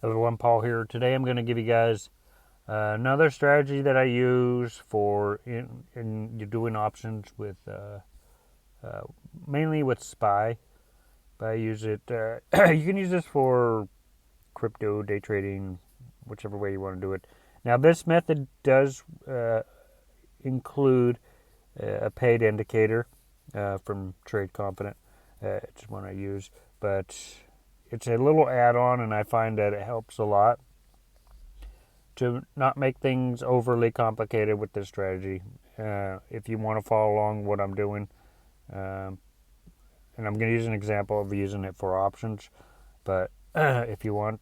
Hello, I'm Paul here. Today I'm going to give you guys another strategy that I use for in doing options with uh, mainly with SPY. But I use it. You can use this for crypto, day trading, whichever way you want to do it. Now this method does include a paid indicator from Trade Confident. It's one I use, but it's a little add-on, and I find that it helps a lot to not make things overly complicated with this strategy. If you want to follow along what I'm doing, um, and I'm going to use an example of using it for options, but if you want,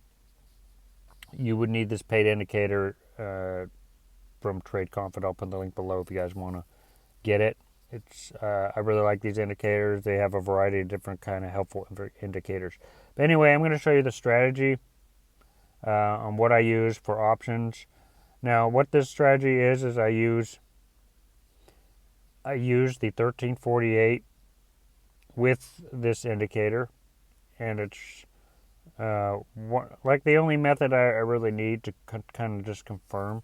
you would need this paid indicator from Trade Confident. I'll put the link below if you guys want to get it. It's I really like these indicators. They have a variety of different kind of helpful indicators. But anyway, I'm going to show you the strategy on what I use for options. Now, what this strategy is I use the 1348 with this indicator, and it's like the only method I really need to kind of just confirm.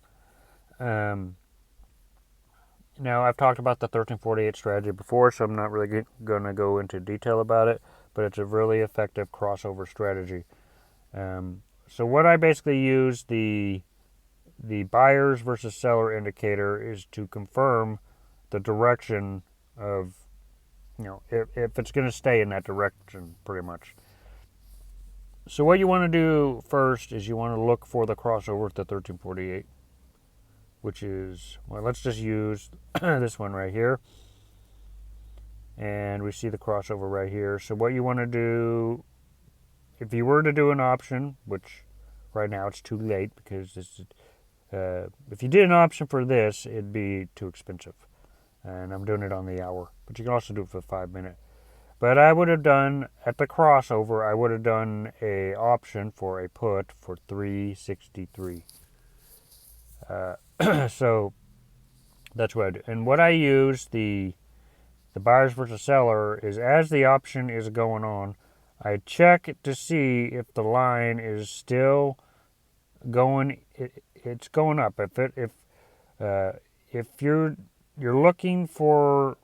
Now, I've talked about the 1348 strategy before, so I'm not really going to go into detail about it, but it's a really effective crossover strategy. So what I basically use the buyers versus seller indicator is to confirm the direction of, if it's going to stay in that direction, pretty much. So what you want to do first is you want to look for the crossover at the 1348, which is, well, let's just use this one right here. And we see the crossover right here. So what you want to do, if you were to do an option, which right now it's too late because this is, if you did an option for this, it'd be too expensive. And I'm doing it on the hour, but you can also do it for 5 minutes. But I would have done, at the crossover, I would have done a option for a put for 363. So that's what I do. And what I use, the buyers versus seller, is as the option is going on, I check to see if the line is still going. It's going up. If you're looking for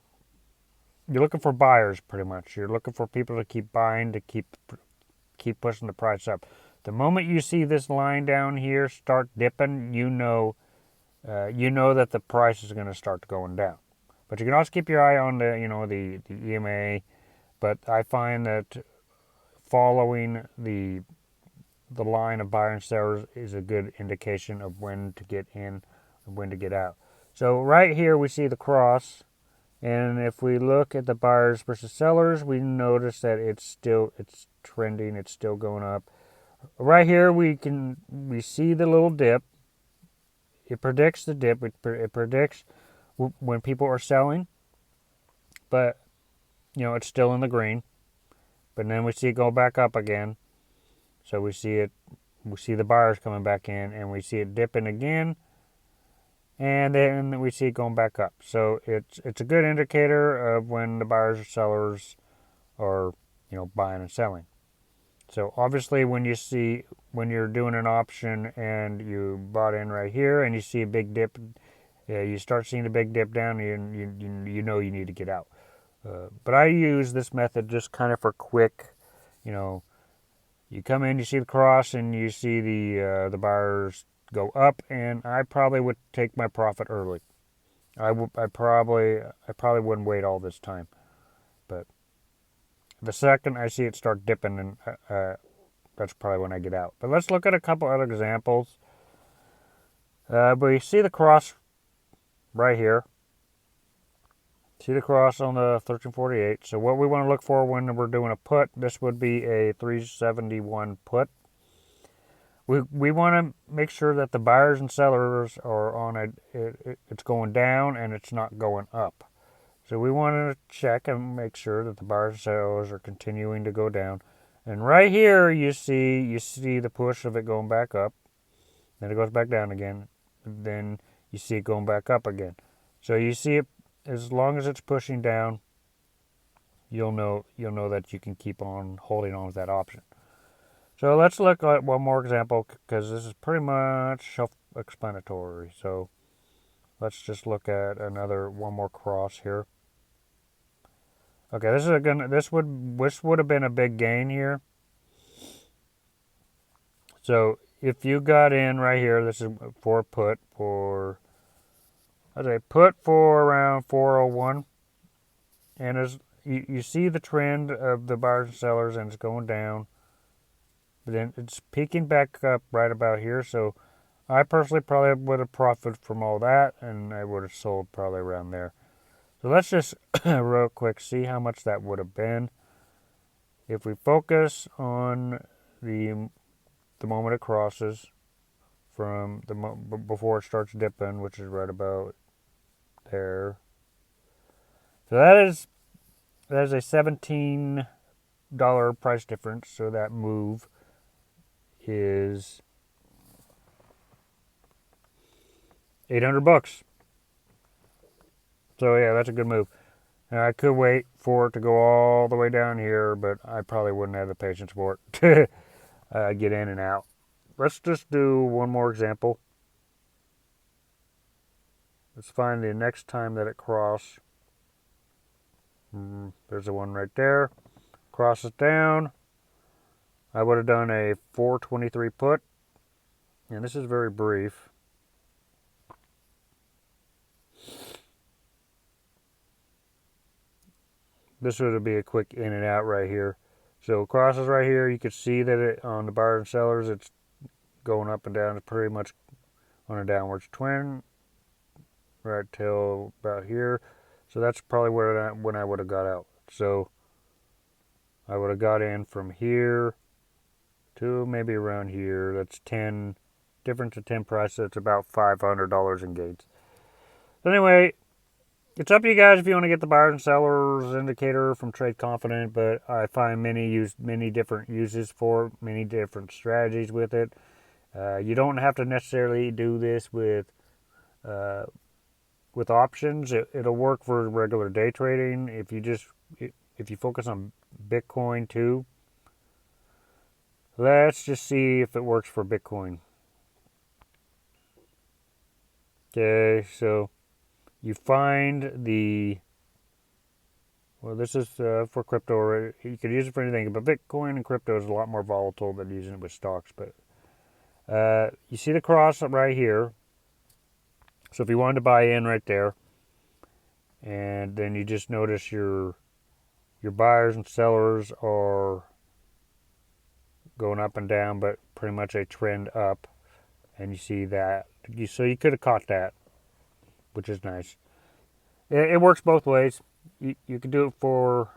buyers, pretty much. You're looking for people to keep buying, to keep pushing the price up. The moment you see this line down here start dipping, you know that the price is going to start going down. But you can also keep your eye on the EMA. But I find that following the line of buyers and sellers is a good indication of when to get in and when to get out. So right here we see the cross. And if we look at the buyers versus sellers, we notice that it's trending, it's still going up. Right here we see the little dip. It predicts the dip. It predicts when people are selling, but it's still in the green. But then we see it go back up again. So we see the buyers coming back in, and we see it dipping again. And then we see it going back up. So it's a good indicator of when the buyers or sellers are, buying and selling. So obviously when you're doing an option and you bought in right here and you see a big dip, you start seeing a big dip down, and you know you need to get out. But I use this method just kind of for quick, you come in, you see the cross, and you see the buyers go up, and I probably would take my profit early. I probably wouldn't wait all this time. But the second I see it start dipping, and that's probably when I get out. But let's look at a couple other examples. But you see the cross right here. See the cross on the 1348. So what we want to look for when we're doing a put, this would be a 371 put. We want to make sure that the buyers and sellers are on it's going down and it's not going up. So we want to check and make sure that the buyers and sellers are continuing to go down. And right here you see the push of it going back up. Then it goes back down again. Then you see it going back up again. So you see it, as long as it's pushing down, you'll know that you can keep on holding on with that option. So let's look at one more example because this is pretty much self-explanatory. So let's just look at one more cross here. Okay, this would have been a big gain here. So if you got in right here, this is for put for, I'd say put for around 401, and as you see the trend of the buyers and sellers, and it's going down, but then it's peaking back up right about here. So I personally probably would have profited from all that, and I would have sold probably around there. So let's just real quick see how much that would have been if we focus on the moment it crosses from before it starts dipping, which is right about there. So that is a $17 price difference. So that move is $800. So yeah, that's a good move. Now, I could wait for it to go all the way down here, but I probably wouldn't have the patience for it to get in and out. Let's just do one more example. Let's find the next time that it crosses. There's the one right there. Crosses down. I would have done a 423 put. And this is very brief. This would be a quick in and out right here. So crosses right here. You can see that it on the buyers and sellers, it's going up and down. It's pretty much on a downwards trend right till about here. So that's probably when I would have got out. So I would have got in from here to maybe around here. That's 10, difference of 10 price. That's about $500 in gains. So anyway, it's up to you guys if you want to get the buyers and sellers indicator from Trade Confident, but I find many different uses for it, many different strategies with it. You don't have to necessarily do this with options. It'll work for regular day trading. If you focus on Bitcoin too, let's just see if it works for Bitcoin. Okay, so you find this is for crypto, or you could use it for anything, but Bitcoin and crypto is a lot more volatile than using it with stocks. But you see the cross right here. So if you wanted to buy in right there, and then you just notice your buyers and sellers are going up and down, but pretty much a trend up, and you see that. So you could have caught that, which is nice. It works both ways. You can do it for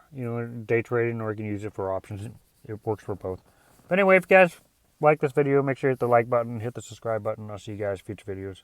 day trading, or you can use it for options. It works for both. But anyway, if you guys like this video, make sure you hit the like button, hit the subscribe button. I'll see you guys in future videos.